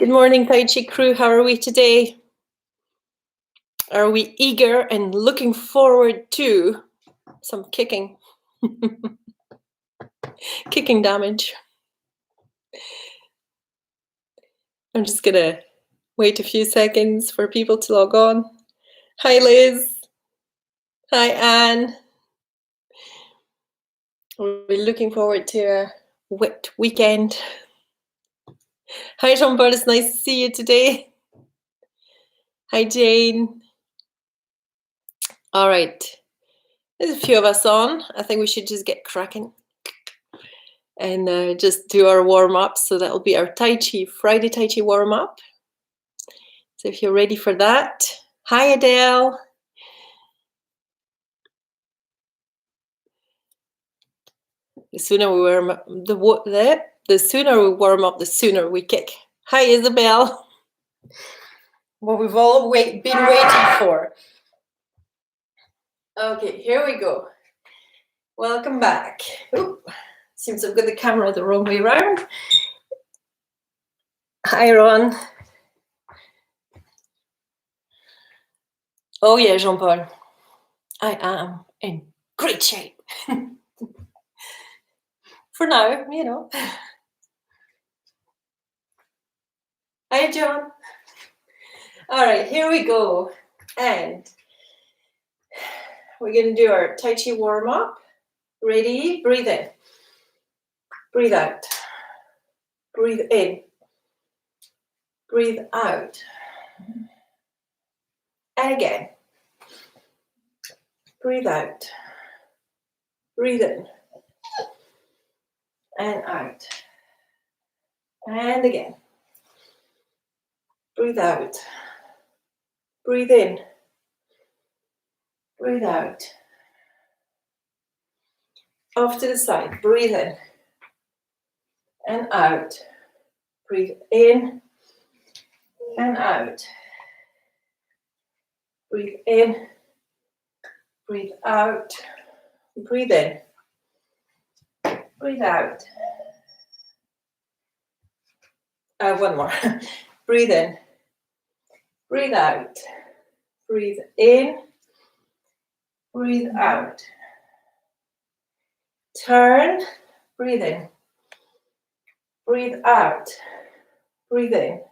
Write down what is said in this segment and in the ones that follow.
Good morning, Tai Chi crew. How are we today? Are we eager and looking forward to some kicking? Kicking damage. I'm just gonna wait a few seconds for people to log on. Hi, Liz. Hi, Anne. We're looking forward to a wet weekend. Hi, Jean-Paul. It's nice to see you today. Hi, Jane. All right. There's a few of us on. I think we should just get cracking and just do our warm-up. So that'll be our Tai Chi, Friday Tai Chi warm-up. So if you're ready for that. Hi, Adele. The sooner we warm up, the sooner we warm up, the sooner we kick. Hi, Isabel. What we've all been waiting for. Okay, here we go. Welcome back. Oop, seems I've got the camera the wrong way around. Hi, Ron. Oh yeah, Jean-Paul. I am in great shape. For now, you know. Hi, John. All right, here we go. And we're going to do our Tai Chi warm-up. Ready? Breathe in. Breathe out. Breathe in. Breathe out. And again. Breathe out. Breathe in. And out. And again. Breathe out. Breathe in. Breathe out. Off to the side. Breathe in. And out. Breathe in. And out. Breathe in. Breathe out. Breathe in. Breathe out. One more. Breathe in. Breathe out. Breathe in. Breathe out. Turn. Breathe in. Breathe out. Breathe in.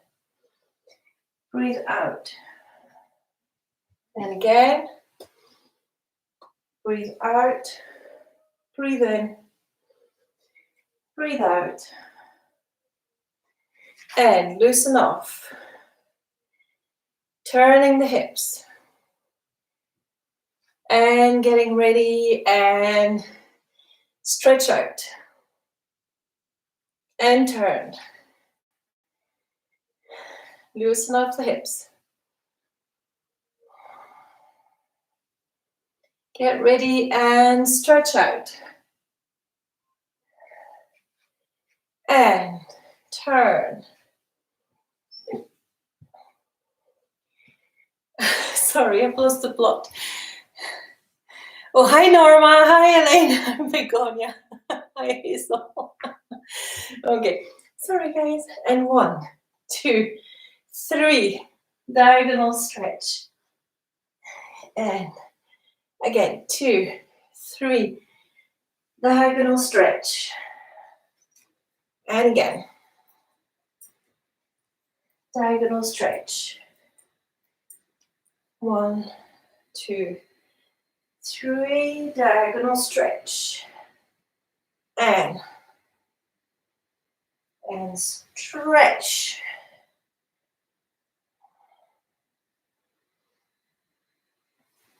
Breathe out. And again. Breathe out. Breathe in. Breathe out. And loosen off. Turning the hips. And getting ready and stretch out. And turn. Loosen off the hips. Get ready and stretch out. And turn. Sorry, I've lost the plot. Oh, hi Norma. Hi Elaine. Begonia. Hi Hazel. Okay. Sorry guys. And 1, 2, 3. Diagonal stretch. And again, 2, 3. Diagonal stretch. And again. Diagonal stretch. 1, 2, 3. Diagonal stretch. And stretch.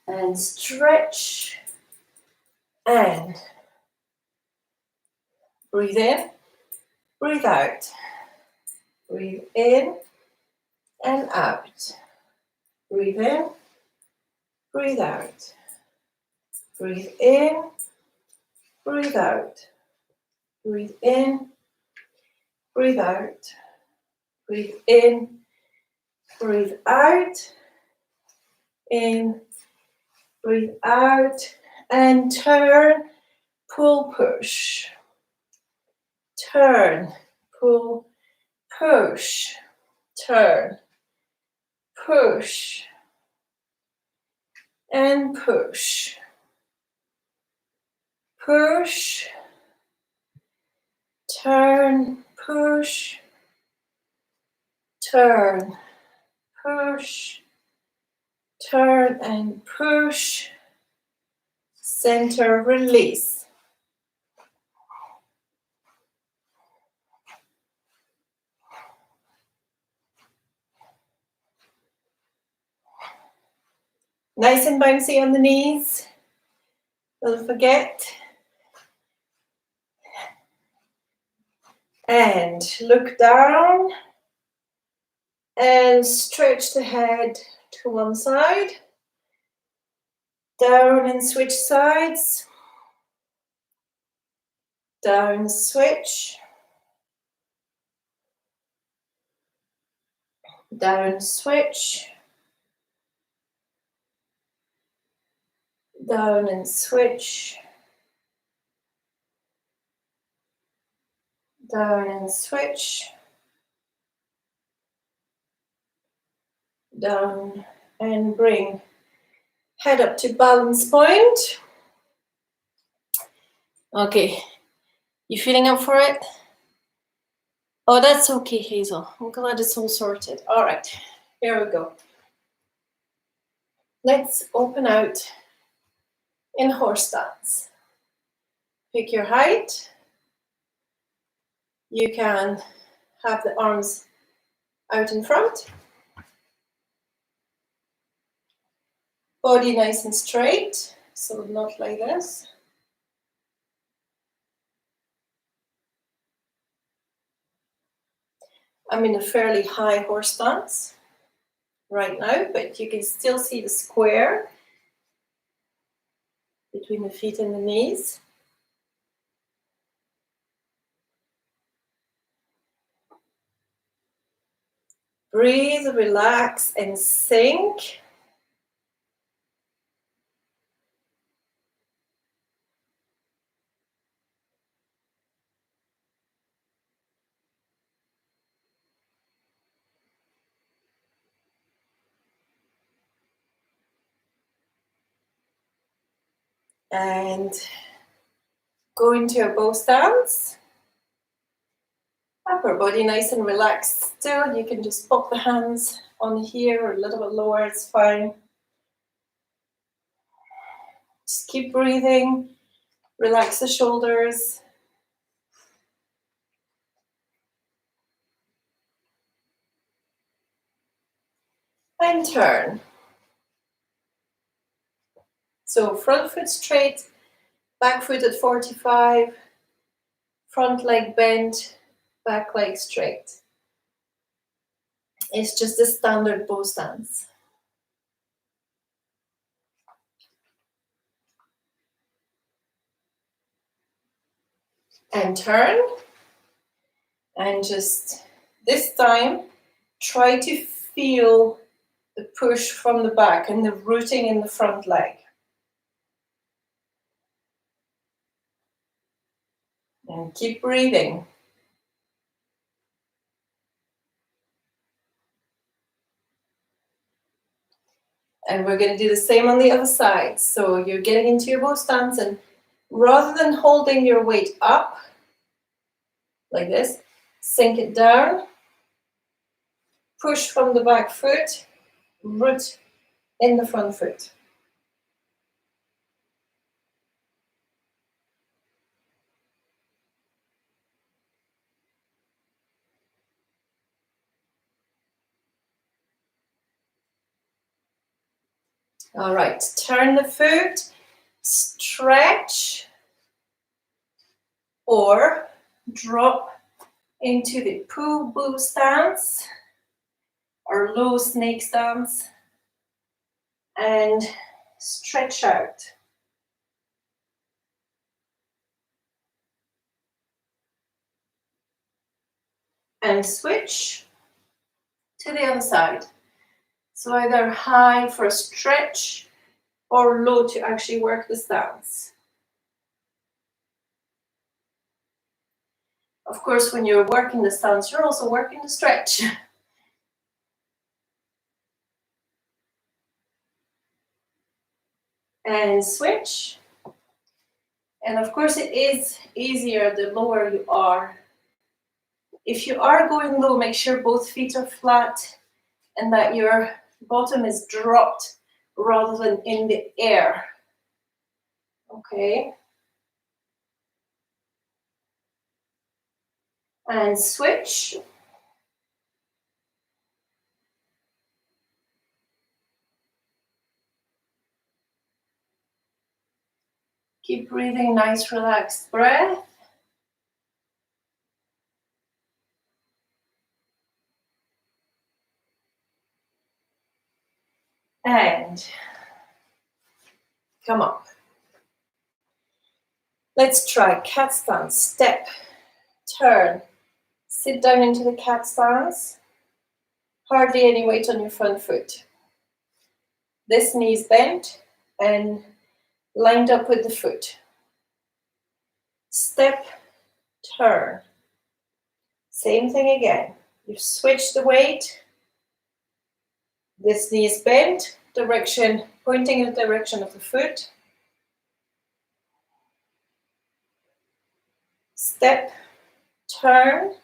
And stretch. And breathe in. Breathe out. Breathe in and out. Breathe in. Breathe out. Breathe in. Breathe out. Breathe in. Breathe out. Breathe in. Breathe out. In. Breathe out. And turn. Pull, push. Turn. Pull, push. turn, push, and push, push, turn, push, turn, push, turn, and push, center, release. Nice and bouncy on the knees. Don't forget. And look down and stretch the head to one side. Down and switch sides. Down, switch. Down, switch. Down and switch. Down and switch. Down and bring head up to balance point. Okay, you feeling up for it? Oh, that's okay, Hazel. I'm glad it's all sorted. All right, here we go. Let's open out in horse stance. Pick your height. You can have the arms out in front. Body nice and straight, so not like this. I'm in a fairly high horse stance right now, but you can still see the square between the feet and the knees. Breathe, relax, and sink. And go into a bow stance. Upper body nice and relaxed still. You can just pop the hands on here or a little bit lower, it's fine. Just keep breathing. Relax the shoulders. And turn. So front foot straight, back foot at 45, front leg bent, back leg straight. It's just a standard bow stance. And turn. And just this time, try to feel the push from the back and the rooting in the front leg. And keep breathing. And we're going to do the same on the other side. So you're getting into your bow stance, and rather than holding your weight up like this, sink it down, push from the back foot, root in the front foot. All right, turn the foot, stretch, or drop into the Pooh Boo stance or low snake stance and stretch out. And switch to the other side. So either high for a stretch or low to actually work the stance. Of course, when you're working the stance, you're also working the stretch. And switch. And of course it is easier the lower you are. If you are going low, make sure both feet are flat and that your bottom is dropped rather than in the air. Okay. And switch. Keep breathing, nice relaxed breath. And come up. Let's try cat stance. Step, turn, sit down into the cat stance. Hardly any weight on your front foot. This knee is bent and lined up with the foot. Step, turn. Same thing again. You've switched the weight. This knee is bent, direction, pointing in the direction of the foot. Step, turn.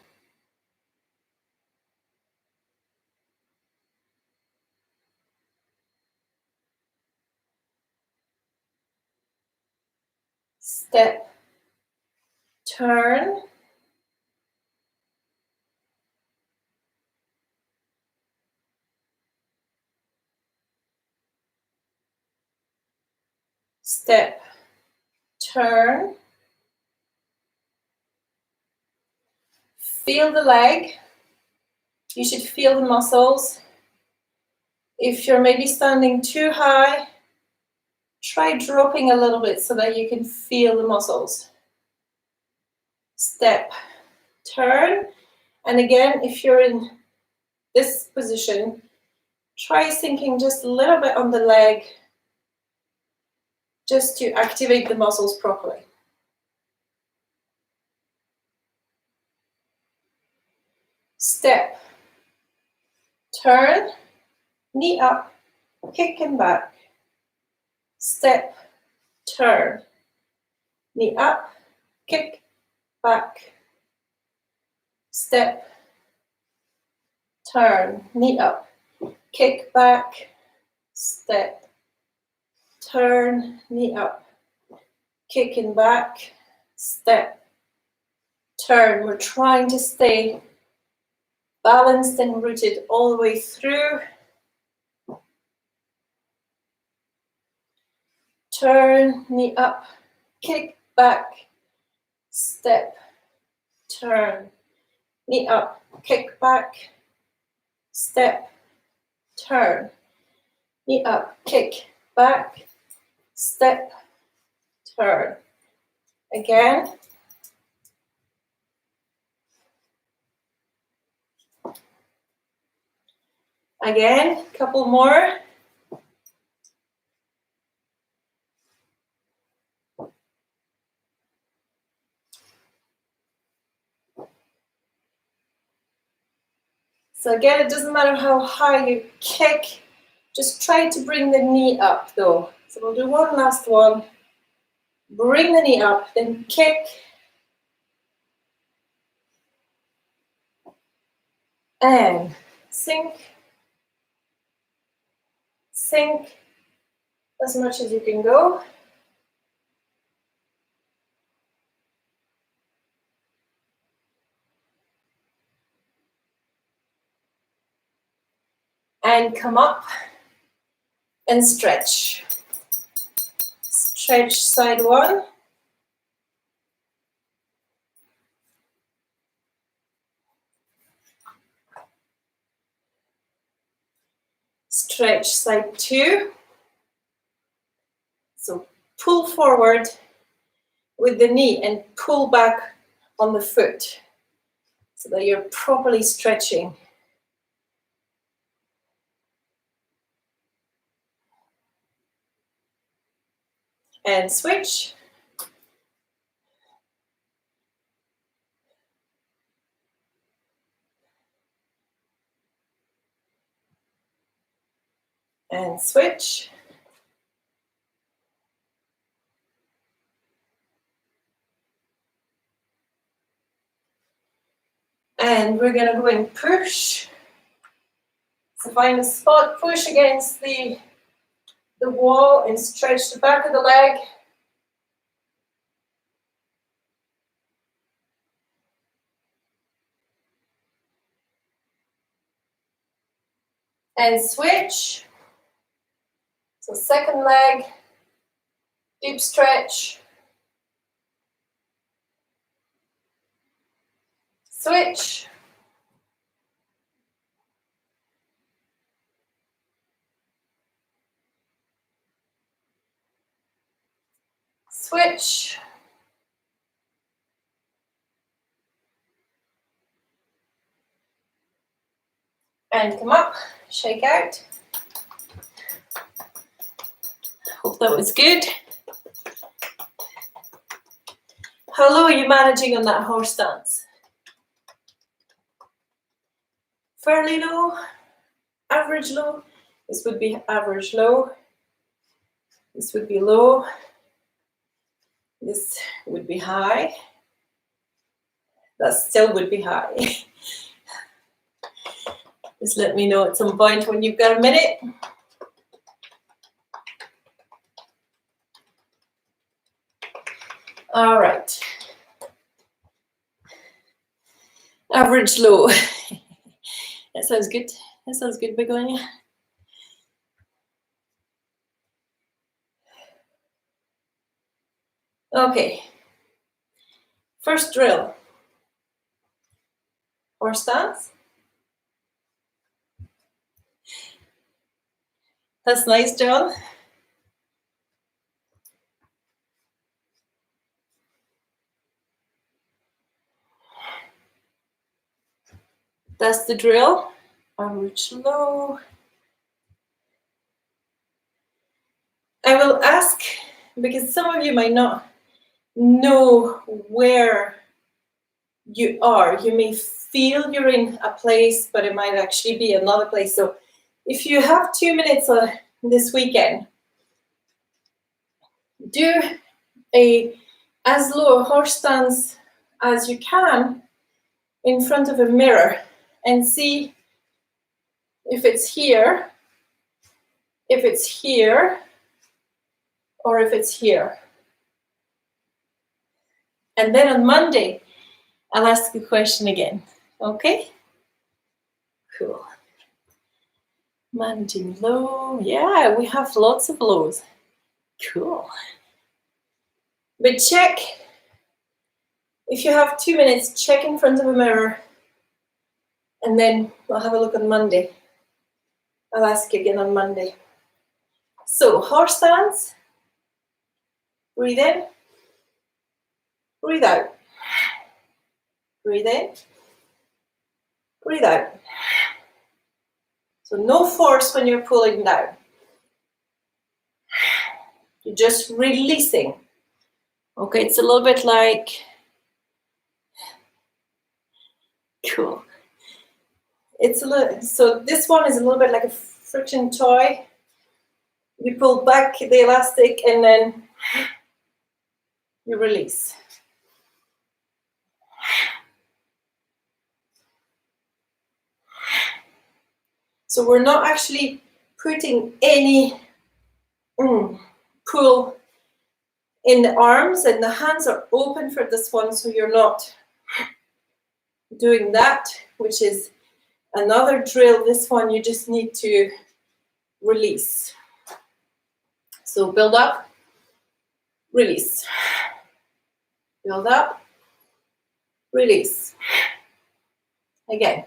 Step, turn. Step, turn. Feel the leg. You should feel the muscles. If you're maybe standing too high, try dropping a little bit so that you can feel the muscles. Step, turn. And again, if you're in this position, try sinking just a little bit on the leg just to activate the muscles properly. Step, turn, knee up, kick and back. Step, turn, knee up, kick, back. Step, turn, knee up, kick back. Step, turn, knee up, kick and back. Step, turn. We're trying to stay balanced and rooted all the way through. Turn, knee up, kick back. Step, turn, knee up, kick back. Step, turn, knee up, kick back. Step, turn. Again. Again, couple more. So again, it doesn't matter how high you kick, just try to bring the knee up though. So we'll do one last one. Bring the knee up, then kick. And sink. Sink as much as you can go. And come up and stretch. Stretch side one. Stretch side two. So pull forward with the knee and pull back on the foot so that you're properly stretching. And switch. And switch. And we're going to go and push. So find a spot, push against the wall and stretch the back of the leg. And switch. So second leg, deep stretch. Switch. Switch. And come up, shake out. Hope that was good. How low are you managing on that horse stance? Fairly low, average low. This would be average low. This would be low. This would be high. That still would be high. Just let me know at some point when you've got a minute. All right. Average low. That sounds good. That sounds good, Begonia. Okay. First drill. Horse stance. That's nice, John. That's the drill. Average low. I will ask, because some of you might not know where you are. You may feel you're in a place, but it might actually be another place. So if you have 2 minutes this weekend, do as low a horse stance as you can in front of a mirror and see if it's here, or if it's here. And then on Monday, I'll ask the question again. Okay? Cool. Managing low. Yeah, we have lots of lows. Cool. But check, if you have 2 minutes, check in front of a mirror, and then we'll have a look on Monday. I'll ask you again on Monday. So, horse stance. Breathe in. Breathe out. Breathe in. Breathe out. So no force when you're pulling down. You're just releasing. Okay, it's a little bit like, cool. It's a little, so this one is a little bit like a friction toy. You pull back the elastic and then you release. So we're not actually putting any pull in the arms, and the hands are open for this one, so you're not doing that, which is another drill. This one you just need to release. So build up, release. Build up, release. Again.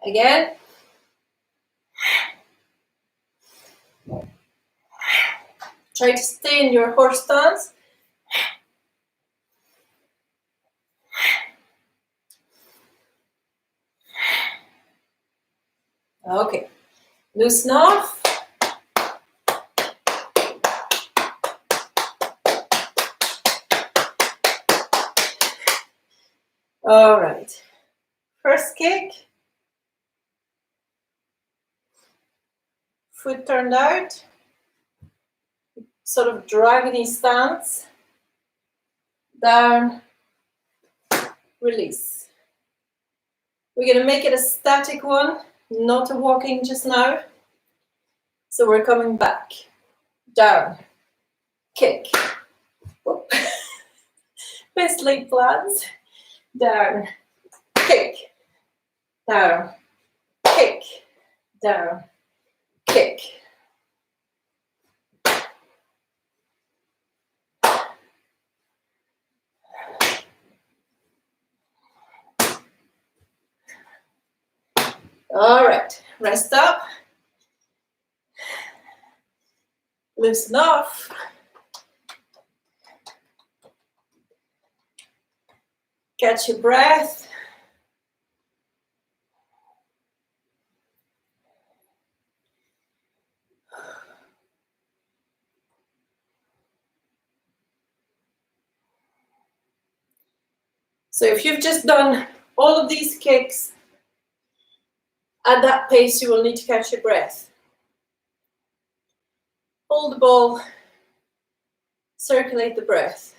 Again. Try to stay in your horse stance. Okay, loosen off. All right, first kick. Foot turned out. sort of dragony stance. Down, release. We're going to make it a static one, not a walking just now. So we're coming back, down, kick. Whoop. Best laid plans. Down, kick, down, kick, down, kick. All right, rest up. Loosen off. Catch your breath. So if you've just done all of these kicks, at that pace you will need to catch your breath. Hold the ball, circulate the breath.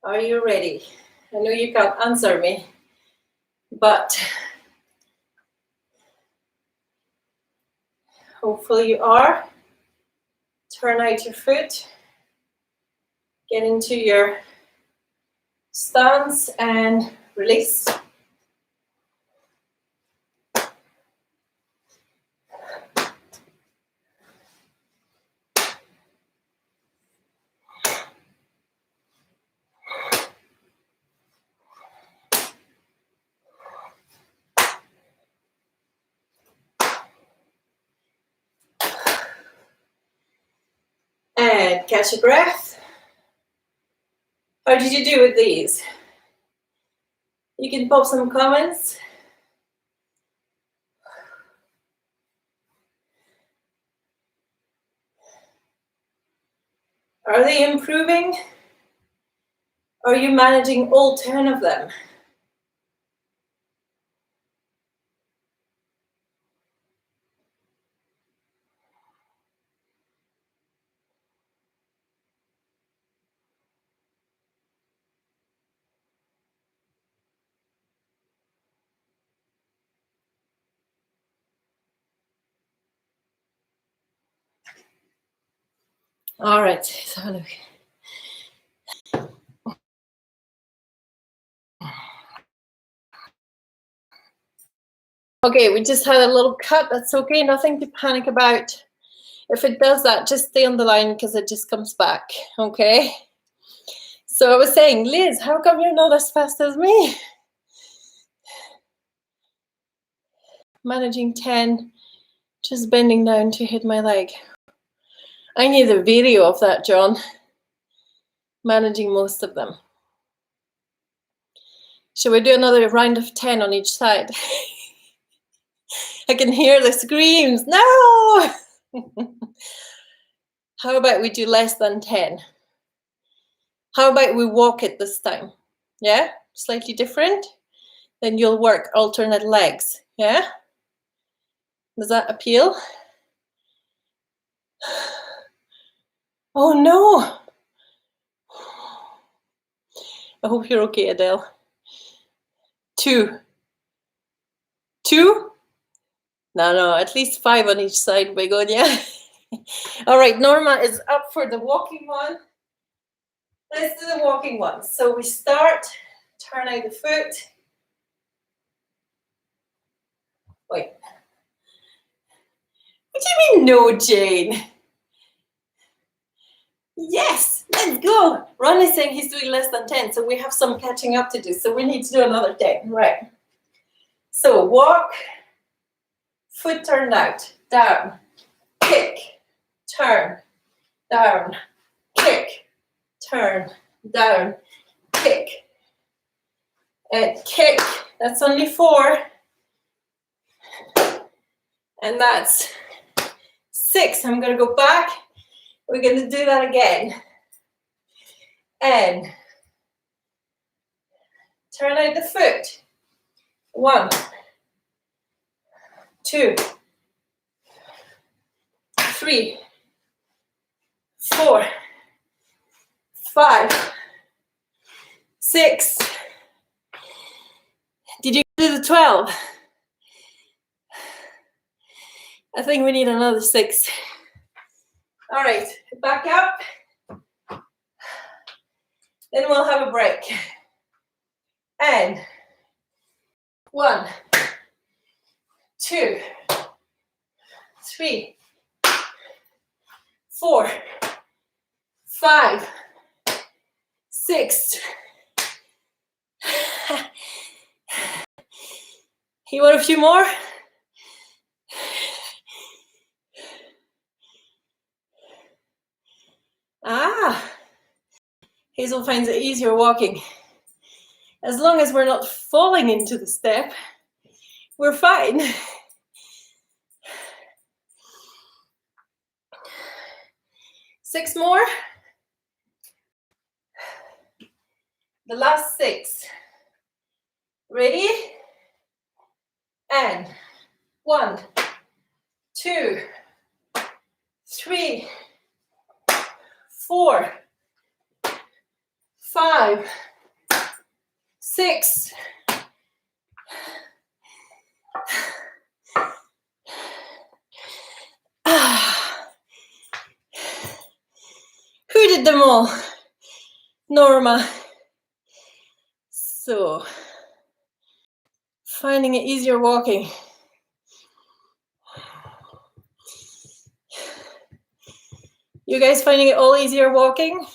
Are you ready? I know you can't answer me, but hopefully you are. Turn out your foot, get into your stance and release. And catch your breath. How did you do with these? You can pop some comments. Are they improving? Are you managing all 10 of them? All right, so look. Okay, we just had a little cut. That's okay, nothing to panic about. If it does that, just stay on the line because it just comes back, okay? So I was saying, Liz, how come you're not as fast as me? Managing 10, just bending down to hit my leg. I need a video of that, John. Managing most of them. Shall we do another round of 10 on each side? I can hear the screams. No! How about we do less than 10? How about we walk it this time? Yeah? Slightly different? Then you'll work alternate legs. Yeah? Does that appeal? Oh no! I hope you're okay, Adele. 2. 2? No, at least 5 on each side, Begonia. All right, Norma is up for the walking one. Let's do the walking one. So we start, turn out the foot. Wait. What do you mean, no, Jane? Yes, let's go. Ron is saying he's doing less than 10, so we have some catching up to do. So we need to do another 10, right? So walk, foot turned out, down, kick, turn, down, kick, turn, down, kick, and kick. That's only 4. And that's 6. I'm going to go back. We're going to do that again. And turn out the foot. 1, 2, 3, 4, 5, 6. Did you do the 12? I think we need another 6. All right, back up. Then we'll have a break. And 1, 2, 3, 4, 5, 6. You want a few more? Hazel finds it easier walking. As long as we're not falling into the step, we're fine. Six more. The last 6. Ready? And 1, 2, 3, 4, 5, 6. Who did them all? Norma. So, finding it easier walking. You guys finding it all easier walking?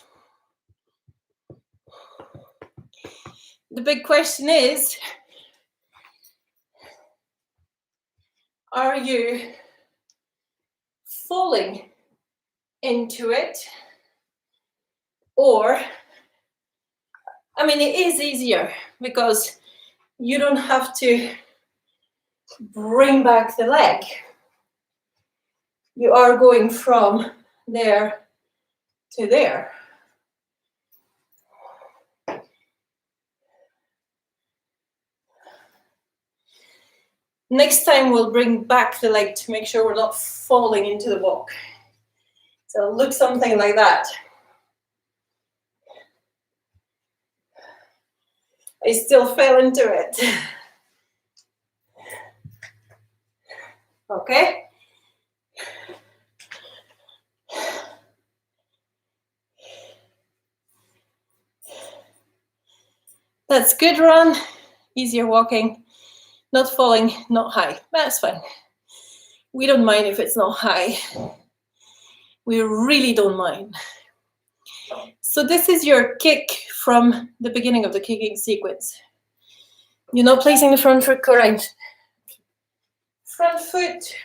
The big question is, are you falling into it? Or, I mean, it is easier because you don't have to bring back the leg. You are going from there to there. Next time we'll bring back the leg to make sure we're not falling into the walk. So look something like that. I still fell into it. Okay. That's good run. Easier walking. Not falling, not high. That's fine. We don't mind if it's not high. We really don't mind. So this is your kick from the beginning of the kicking sequence. You're not placing the front foot correct. Front foot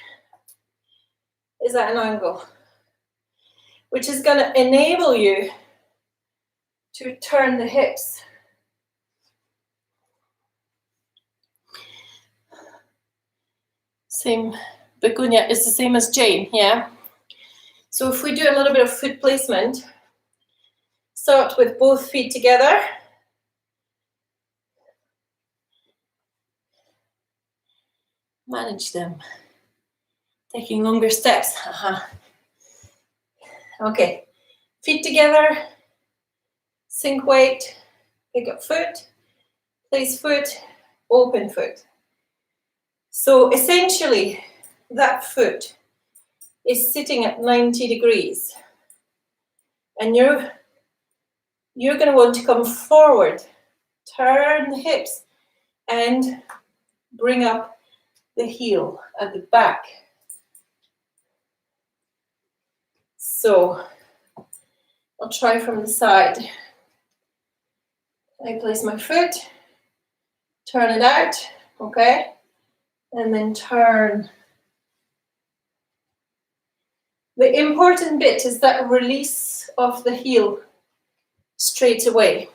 is at an angle, which is going to enable you to turn the hips. Same, Begunia is the same as Jane, yeah? So if we do a little bit of foot placement, start with both feet together. Manage them. Taking longer steps. Okay, feet together, sink weight, pick up foot, place foot, open foot. So essentially, that foot is sitting at 90 degrees. And you're going to want to come forward, turn the hips, and bring up the heel at the back. So I'll try from the side. I place my foot, turn it out, okay? And then turn. The important bit is that release of the heel straight away.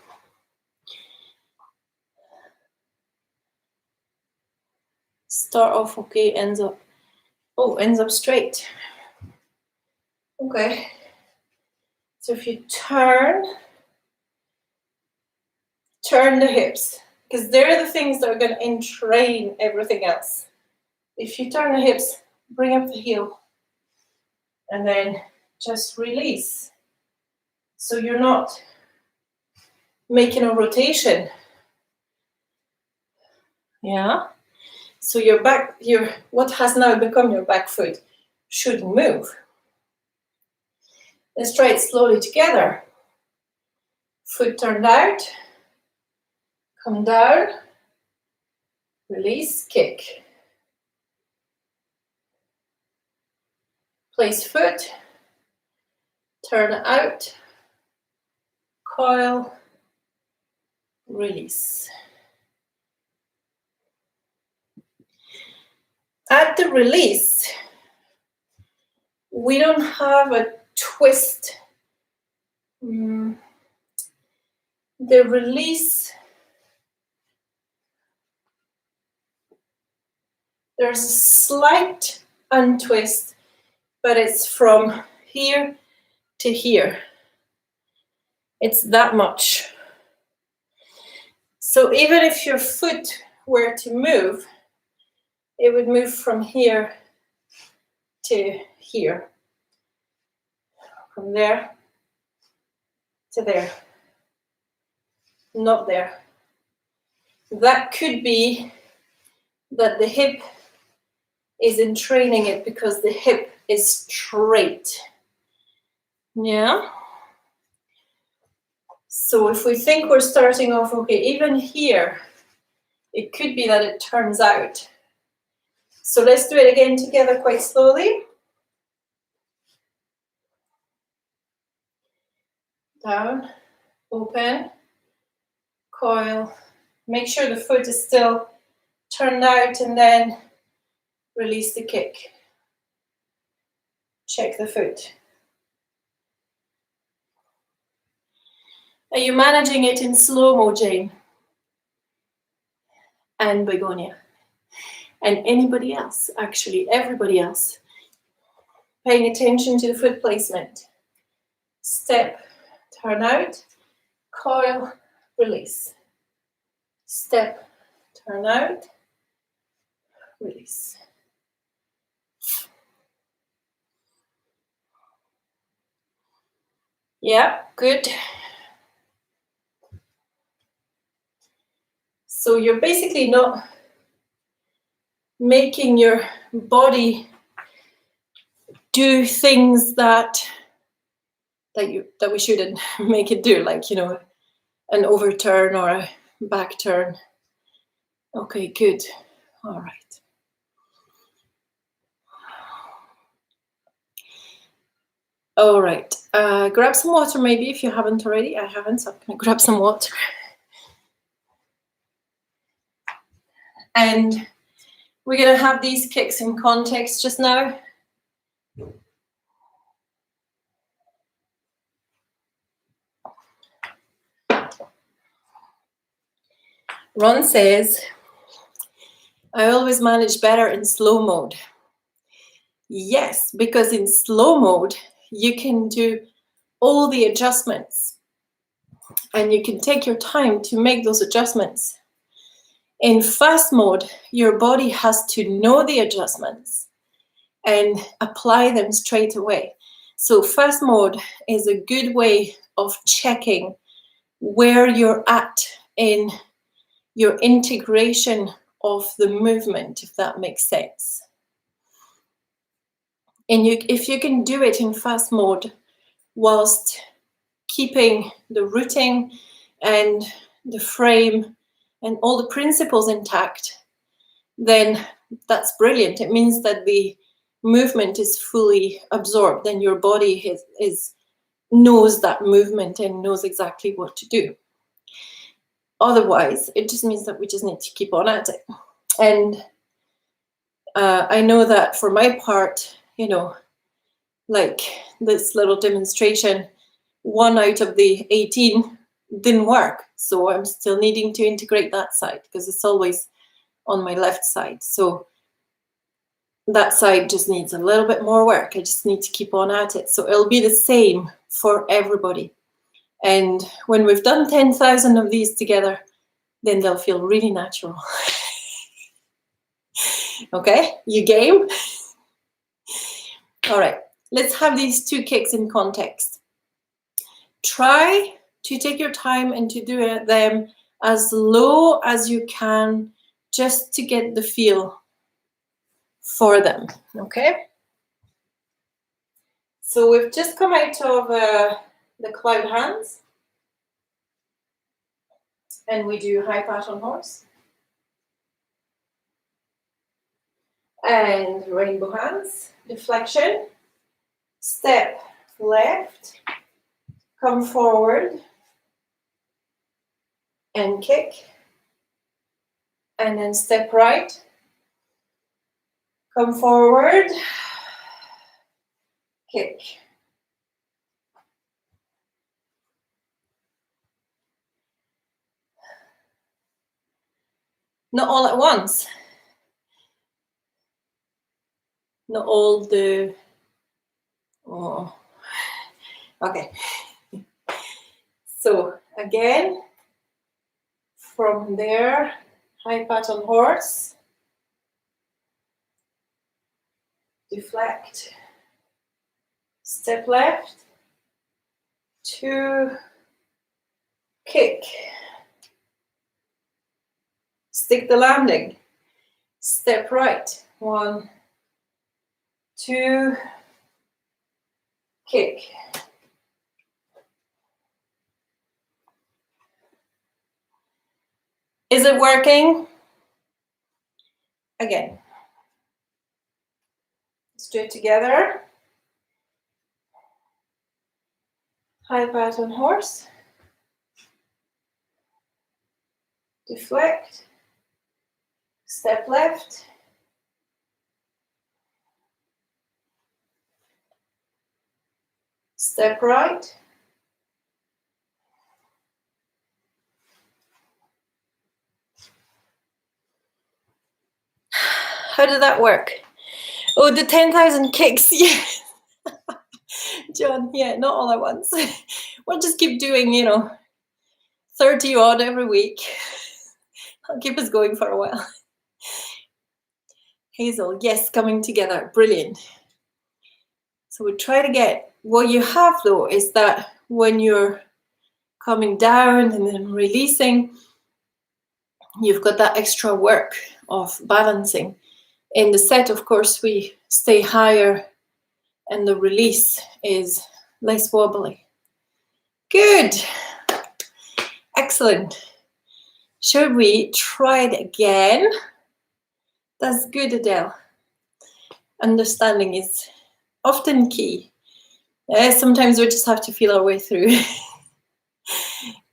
Start off okay, ends up straight. Okay. So if you turn the hips, because they're the things that are going to entrain everything else. If you turn the hips, bring up the heel, and then just release. So you're not making a rotation. Yeah. So your back, what has now become your back foot shouldn't move. Let's try it slowly together. Foot turned out, come down, release, kick. Place foot, turn out, coil, release. At the release, we don't have a twist. The release, there's a slight untwist, but it's from here to here. It's that much. So even if your foot were to move, it would move from here to here. From there to there. Not there. That could be that the hip is entraining it because the hip is straight. Yeah. So if we think we're starting off, okay, even here, it could be that it turns out. So let's do it again together quite slowly. Down, open, coil. Make sure the foot is still turned out and then release the kick. Check the foot. Are you managing it in slow-mo, Jane? And Begonia? And anybody else, actually, everybody else? Paying attention to the foot placement. Step, turn out, coil, release. Step, turn out, release. Yeah, good. So you're basically not making your body do things that we shouldn't make it do, like, you know, an overturn or a back turn. Okay, good. All right. All right. Grab some water maybe if you haven't already. I haven't, so I'm going to grab some water. And we're going to have these kicks in context just now. Ron says, I always manage better in slow mode. Yes, because in slow mode, you can do all the adjustments and you can take your time to make those adjustments. In fast mode, your body has to know the adjustments and apply them straight away. So fast mode is a good way of checking where you're at in your integration of the movement, if that makes sense. And if you can do it in fast mode whilst keeping the routing and the frame and all the principles intact, then that's brilliant. It means that the movement is fully absorbed and your body knows that movement and knows exactly what to do. Otherwise, it just means that we just need to keep on at it. And I know that for my part, you know, like this little demonstration, 1 out of the 18 didn't work. So I'm still needing to integrate that side because it's always on my left side. So that side just needs a little bit more work. I just need to keep on at it. So it'll be the same for everybody. And when we've done 10,000 of these together, then they'll feel really natural. Okay, you game? All right, let's have these 2 kicks in context. Try to take your time and to do them as low as you can, just to get the feel for them, okay? So we've just come out of the cloud hands, and we do high pat on horse, and rainbow hands, deflection, step left, come forward, and kick, and then step right, come forward, kick. Not all at once. Not all the... Oh. Okay. So again, from there, high pat on horse, deflect, step left, 2, kick, stick the landing, step right, 1, 2, kick. Is it working? Again. Let's do it together. High pat on horse, deflect, step left, step right, how did that work? Oh, the 10,000 kicks, yeah. John, yeah, not all at once. We'll just keep doing, 30 odd every week. I'll keep us going for a while. Hazel, yes, coming together, brilliant. So we try to get, what you have though is that when you're coming down and then releasing, you've got that extra work of balancing. In the set, of course, we stay higher and the release is less wobbly. Good. Excellent. Should we try it again? That's good, Adele. Understanding is often key. Sometimes we just have to feel our way through.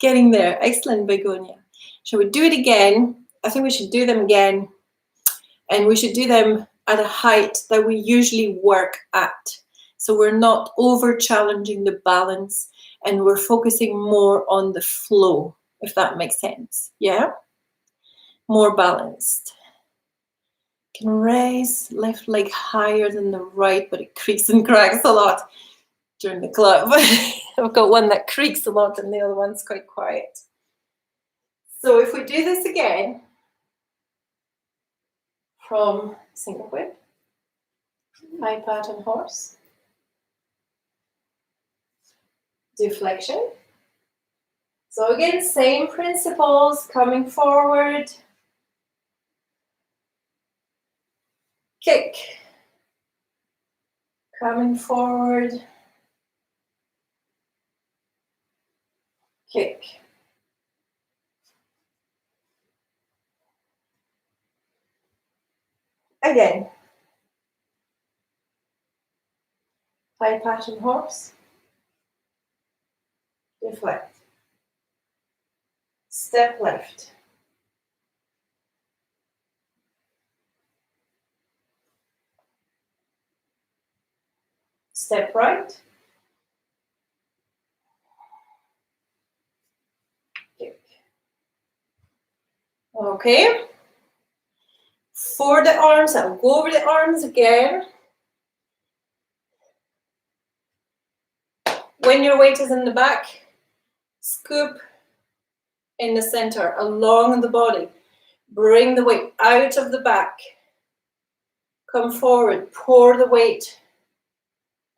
Getting there. Excellent, Begonia. Shall we do it again? I think we should do them again. And we should do them at a height that we usually work at. So we're not over challenging the balance and we're focusing more on the flow, if that makes sense. Yeah? More balanced. Can raise left leg higher than the right, but it creaks and cracks a lot during the club. I've got one that creaks a lot and the other one's quite quiet. So if we do this again, from single whip, high pat on horse, deflection. So again, same principles, coming forward, kick, coming forward, kick. Again, high pat on horse, deflect, step left, step right, kick. Okay. For the arms, I'll go over the arms again. When your weight is in the back, scoop in the center, along the body. Bring the weight out of the back. Come forward, pour the weight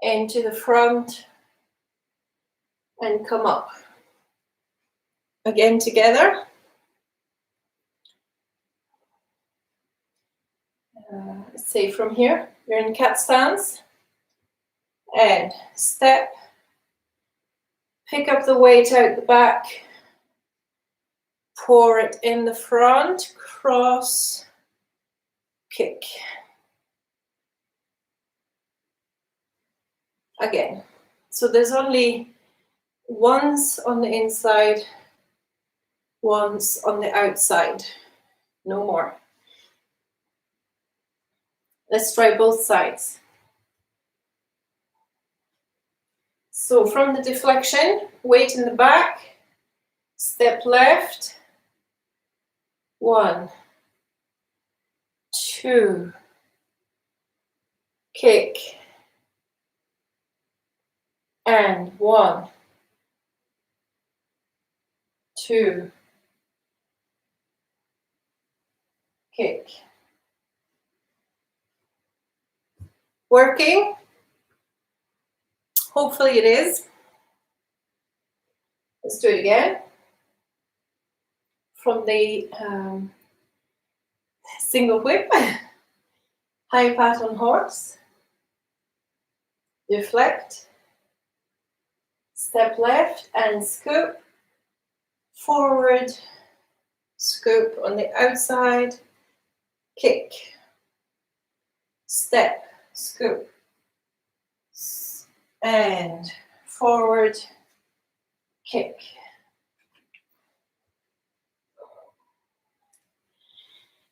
into the front and come up. Again together. Say from here, you're in cat stance. And step. Pick up the weight out the back. Pour it in the front. Cross. Kick. Again. So there's only once on the inside, once on the outside. No more. Let's try both sides. So from the deflection, weight in the back, step left, 1, 2, kick, and 1, 2, kick. Working? Hopefully it is. Let's do it again. From the single whip, high pat on horse, deflect, step left and scoop, forward, scoop on the outside, kick, step, scoop, and forward, kick.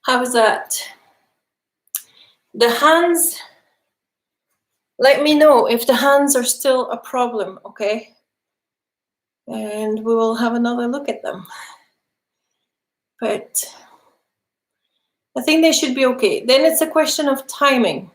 How was that? The hands, let me know if the hands are still a problem, okay? And we will have another look at them. But I think they should be okay. Then it's a question of timing,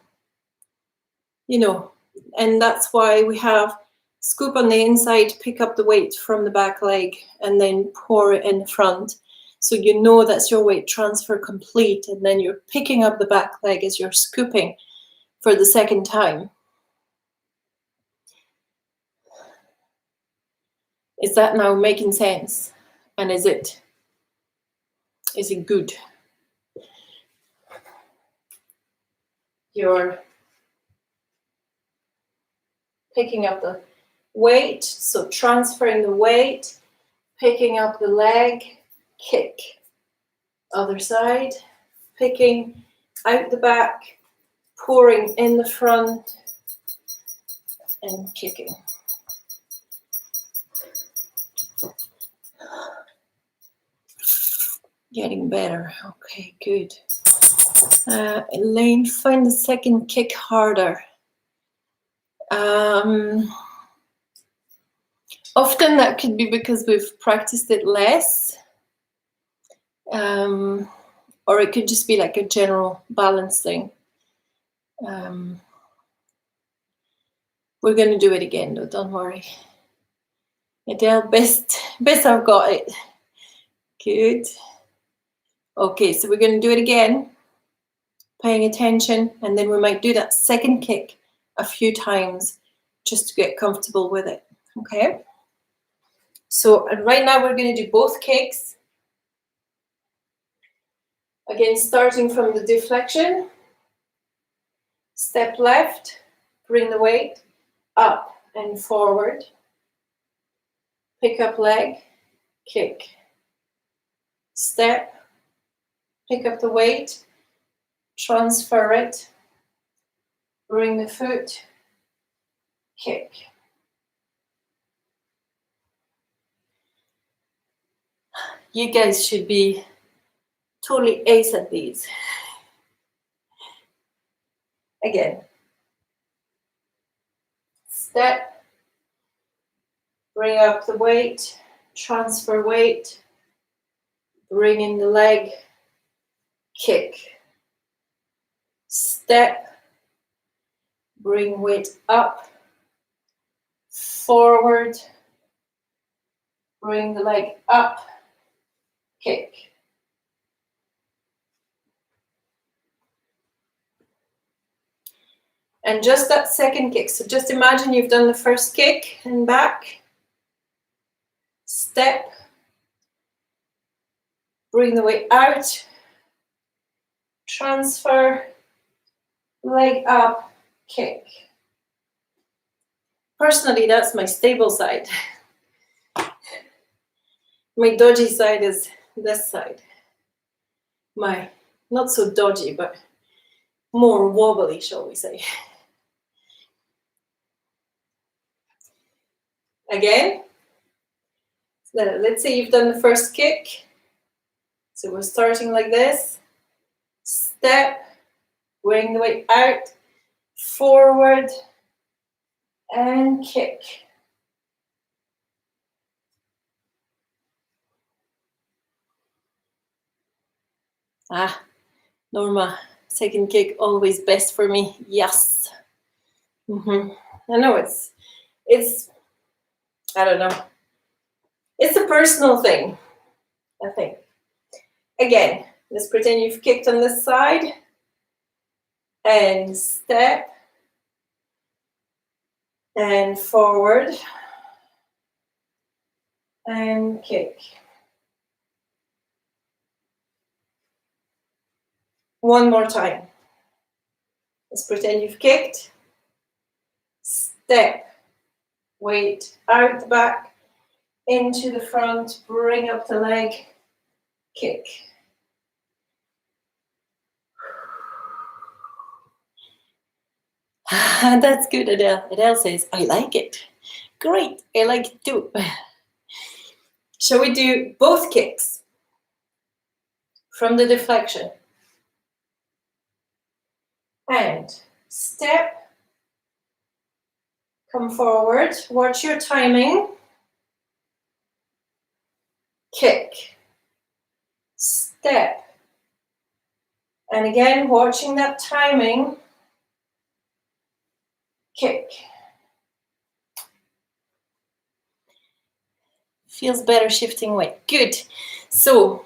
you know, and that's why we have scoop on the inside, pick up the weight from the back leg, and then pour it in the front. So you know that's your weight transfer complete, and then you're picking up the back leg as you're scooping for the second time. Is that now making sense? And is it good? You're picking up the weight, so transferring the weight, picking up the leg, kick. Other side, picking out the back, pouring in the front, and kicking. Getting better. Okay, good. Elaine, find the second kick harder. Often that could be because we've practiced it less. Or it could just be like a general balance thing. We're going to do it again though, don't worry. Adele, best I've got it. Good. Okay, so we're going to do it again, paying attention, and then we might do that second kick a few times just to get comfortable with it, okay? So right now we're going to do both kicks. Again, starting from the deflection, step left, bring the weight up and forward, pick up leg, kick, step, pick up the weight, transfer it, bring the foot, kick. You guys should be totally ace at these. Again. Step, bring up the weight, transfer weight, bring in the leg, kick. Step, bring weight up, forward, bring the leg up, kick. And just that second kick. So just imagine you've done the first kick and back, step, bring the weight out, transfer, leg up, kick. Personally, that's my stable side. My dodgy side is this side. My not so dodgy, but more wobbly, shall we say. Again, let's say you've done the first kick. So we're starting like this. Step, bring the weight out, forward, and kick. Norma, second kick always best for me. Yes. I know it's I don't know. It's a personal thing, I think. Again, let's pretend you've kicked on this side and step and forward and kick. One more time. Let's pretend you've kicked, step, weight out the back, into the front, bring up the leg, kick. That's good, Adele. Adele says, I like it. Great, I like it too. Shall we do both kicks from the deflection? And step, come forward, watch your timing, kick, step, and again, watching that timing, kick. Feels better shifting weight. Good. So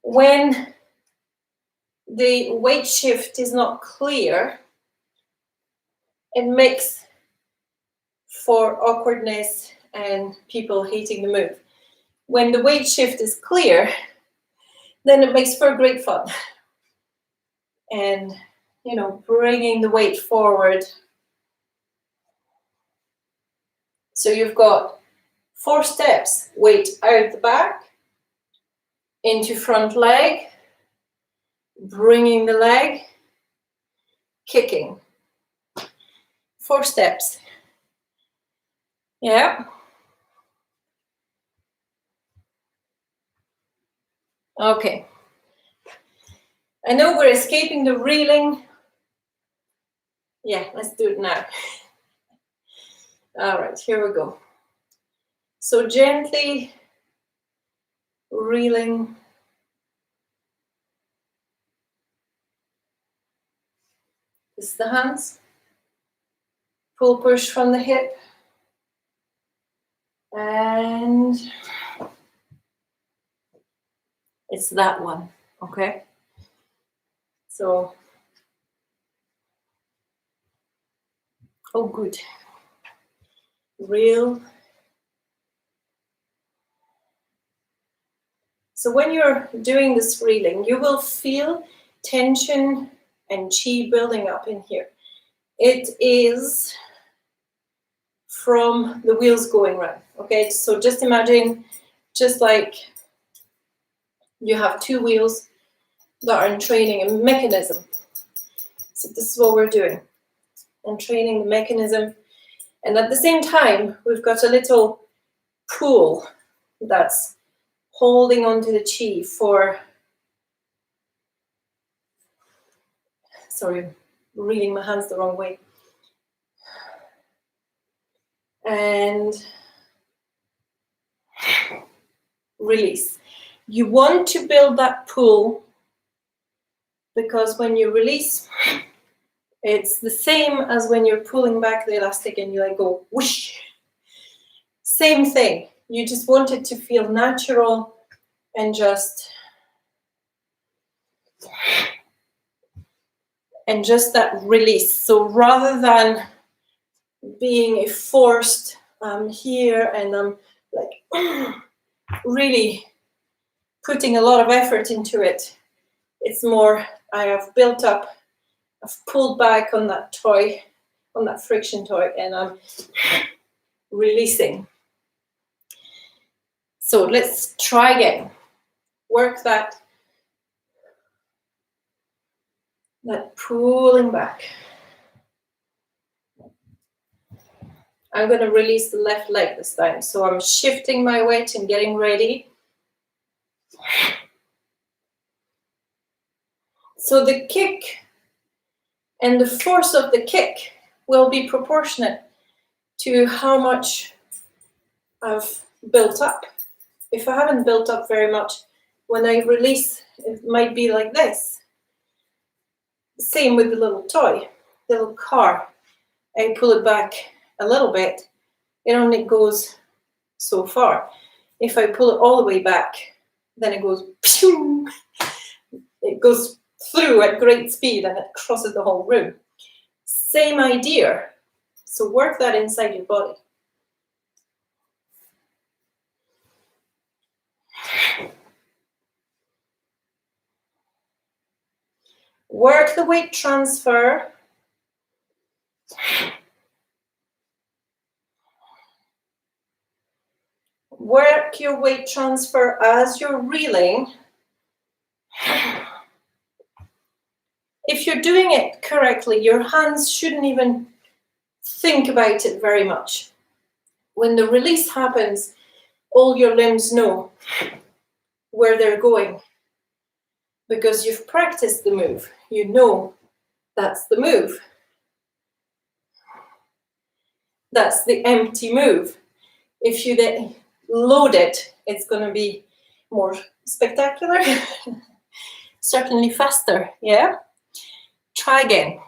when the weight shift is not clear, it makes for awkwardness and people hating the move. When the weight shift is clear, then it makes for great fun. And, you know, bringing the weight forward. So you've got 4 steps, weight out the back, into front leg, bringing the leg, kicking. 4 steps. Yeah. Okay. I know we're escaping the reeling. Yeah, let's do it now. All right, here we go. So gently reeling. This is the hands. Pull, push from the hip. And it's that one, okay? So, oh, good. Reel. So when you're doing this reeling, you will feel tension and chi building up in here. It is from the wheels going round, okay? So just imagine, just like you have 2 wheels that are entraining a mechanism. So this is what we're doing, entraining the mechanism. And at the same time, we've got a little pool that's holding onto the chi for, sorry, I'm reading my hands the wrong way. And release. You want to build that pool because when you release, It's the same as when you're pulling back the elastic and you like go whoosh. Same thing. You just want it to feel natural and just that release. So rather than being a forced here and I'm like really putting a lot of effort into it, it's more I have built up, I've pulled back on that toy, on that friction toy, and I'm releasing. So let's try again. Work that pulling back. I'm going to release the left leg this time. So I'm shifting my weight and getting ready. So the kick and the force of the kick will be proportionate to how much I've built up. If I haven't built up very much, when I release, it might be like this. Same with the little toy, the little car. I pull it back a little bit, it only goes so far. If I pull it all the way back, then it goes pew! It goes through at great speed and it crosses the whole room. Same idea. So work that inside your body. Work the weight transfer. Work your weight transfer as you're reeling. If you're doing it correctly, your hands shouldn't even think about it very much. When the release happens, all your limbs know where they're going because you've practiced the move. You know that's the move. That's the empty move. If you then load it, it's going to be more spectacular. Certainly faster, yeah? Try again.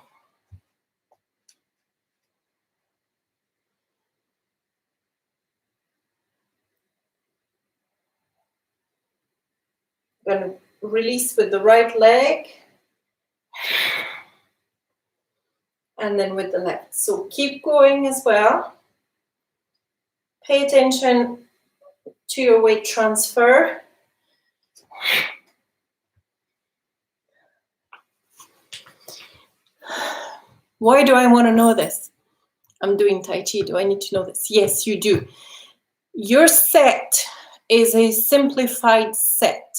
I'm going to release with the right leg. And then with the left. So keep going as well. Pay attention to your weight transfer. Why do I want to know this? I'm doing Tai Chi. Do I need to know this? Yes, you do. Your set is a simplified set.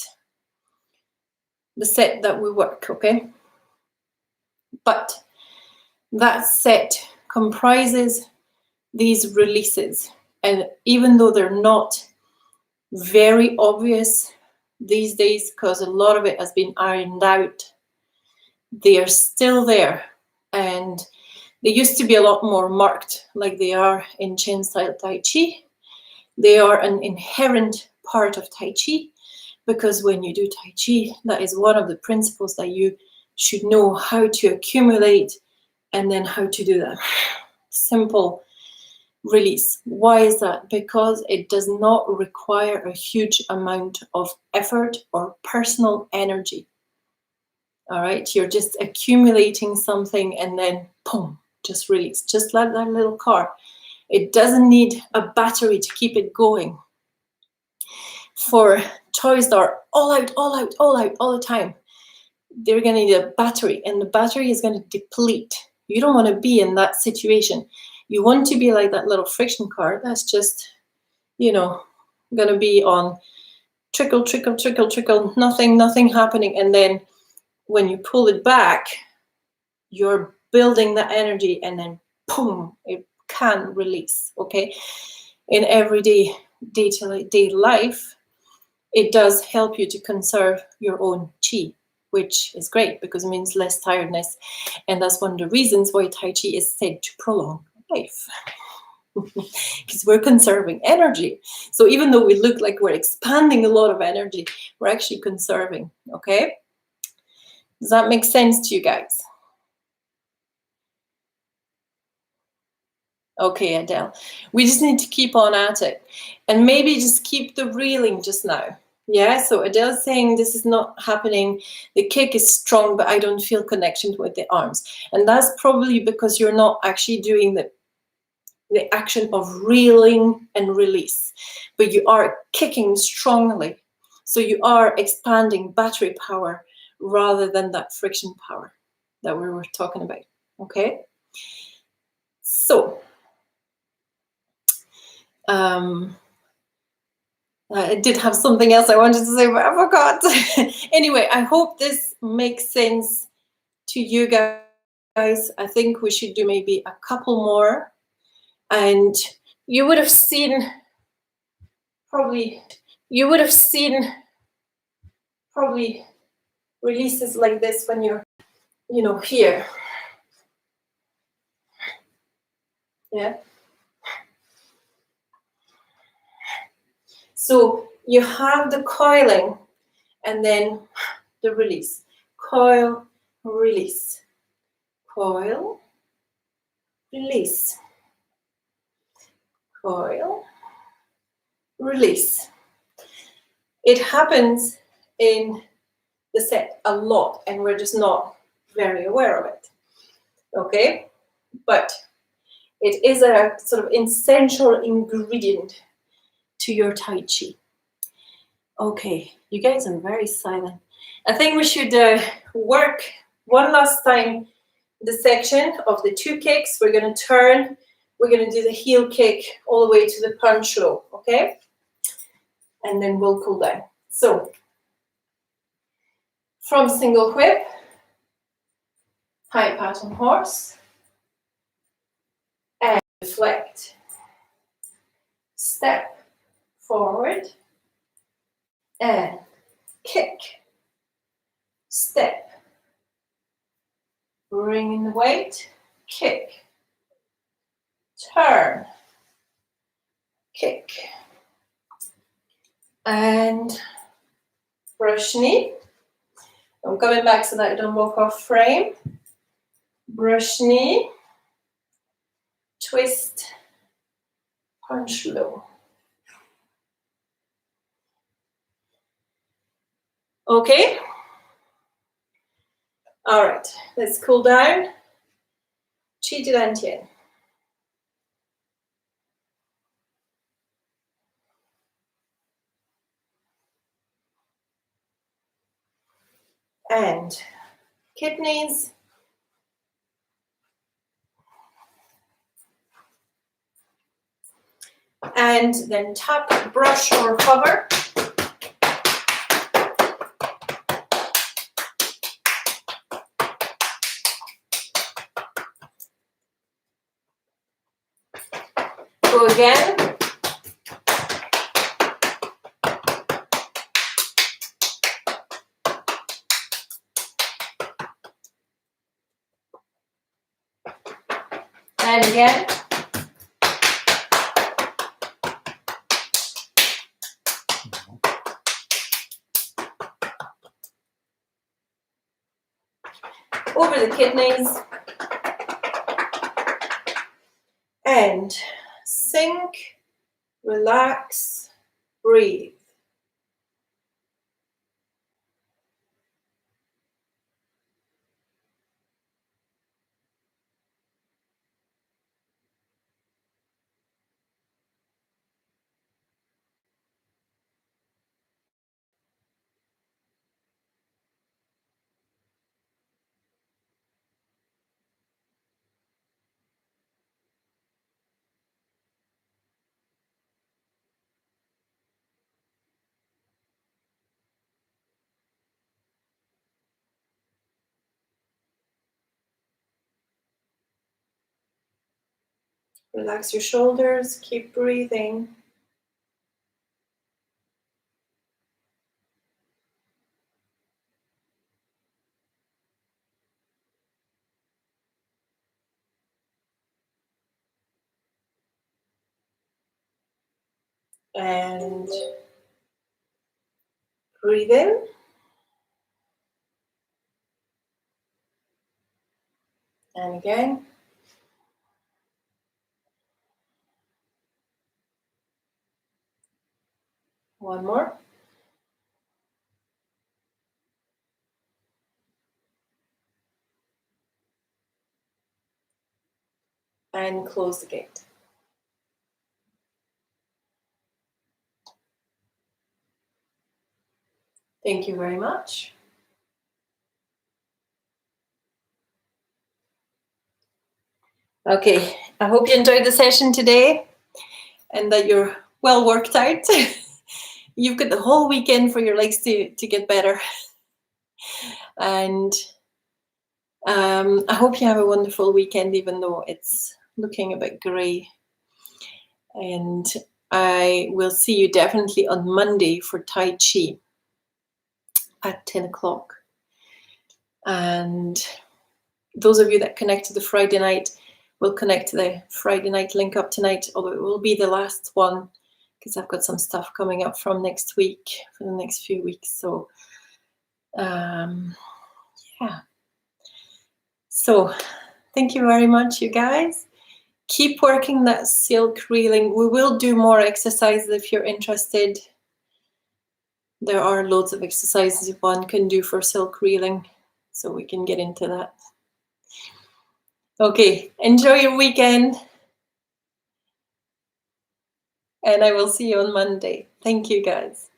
The set that we work, okay? But that set comprises these releases. And even though they're not very obvious these days, because a lot of it has been ironed out, they are still there. And they used to be a lot more marked, like they are in Chen style Tai Chi. They are an inherent part of Tai Chi, because when you do Tai Chi, that is one of the principles that you should know how to accumulate and then how to do that simple release. Why is that? Because it does not require a huge amount of effort or personal energy. All right, you're just accumulating something and then boom, just release, just like that little car. It doesn't need a battery to keep it going. For toys that are all out, all out, all out, all the time, they're going to need a battery, and the battery is going to deplete. You don't want to be in that situation. You want to be like that little friction car that's just, you know, going to be on trickle, trickle, trickle, trickle, nothing happening. And then when you pull it back, you're building that energy and then boom, it can release, okay? In everyday day-to-day life, it does help you to conserve your own chi, which is great because it means less tiredness. And that's one of the reasons why Tai Chi is said to prolong life. Because we're conserving energy. So even though we look like we're expanding a lot of energy, we're actually conserving, okay? Does that make sense to you guys? Okay, Adele. We just need to keep on at it. And maybe just keep the reeling just now. Yeah, so Adele's saying this is not happening. The kick is strong, but I don't feel connection with the arms. And that's probably because you're not actually doing the action of reeling and release, but you are kicking strongly. So you are expanding battery power rather than that friction power that we were talking about. Okay? So, I did have something else I wanted to say, but I forgot. Anyway, I hope this makes sense to you guys. I think we should do maybe a couple more. And you would have seen probably releases like this when you're, here. Yeah. So you have the coiling and then the release. Coil, release. Coil, release. Coil, release. It happens in the set a lot and we're just not very aware of it. Okay? But it is a sort of essential ingredient to your Tai Chi. Okay, you guys are very silent. I think we should work one last time the section of the 2 kicks. We're going to turn. We're going to do the heel kick all the way to the punch low, okay? And then we'll cool down. So, from single whip, high pattern horse, and deflect, step forward, and kick, step, bring in the weight, kick, turn, kick, and brush knee. I'm coming back so that I don't walk off frame. Brush knee, twist, punch low. Okay? All right, let's cool down. Qi Zhi Dan Tian. And kidneys. And then tap, brush, or hover. Go again. And again. Over the kidneys. And sink, relax, breathe. Relax your shoulders, keep breathing. And breathe in. And again. One more. And close the gate. Thank you very much. Okay, I hope you enjoyed the session today and that you're well worked out. You've got the whole weekend for your legs to get better. And I hope you have a wonderful weekend, even though it's looking a bit grey. And I will see you definitely on Monday for Tai Chi at 10 o'clock. And those of you that connect to the Friday night will connect to the Friday night link up tonight, although it will be the last one because I've got some stuff coming up from next week for the next few weeks. So, yeah. So, thank you very much, you guys. Keep working that silk reeling. We will do more exercises if you're interested. There are loads of exercises one can do for silk reeling, so we can get into that. Okay, enjoy your weekend. And I will see you on Monday. Thank you, guys.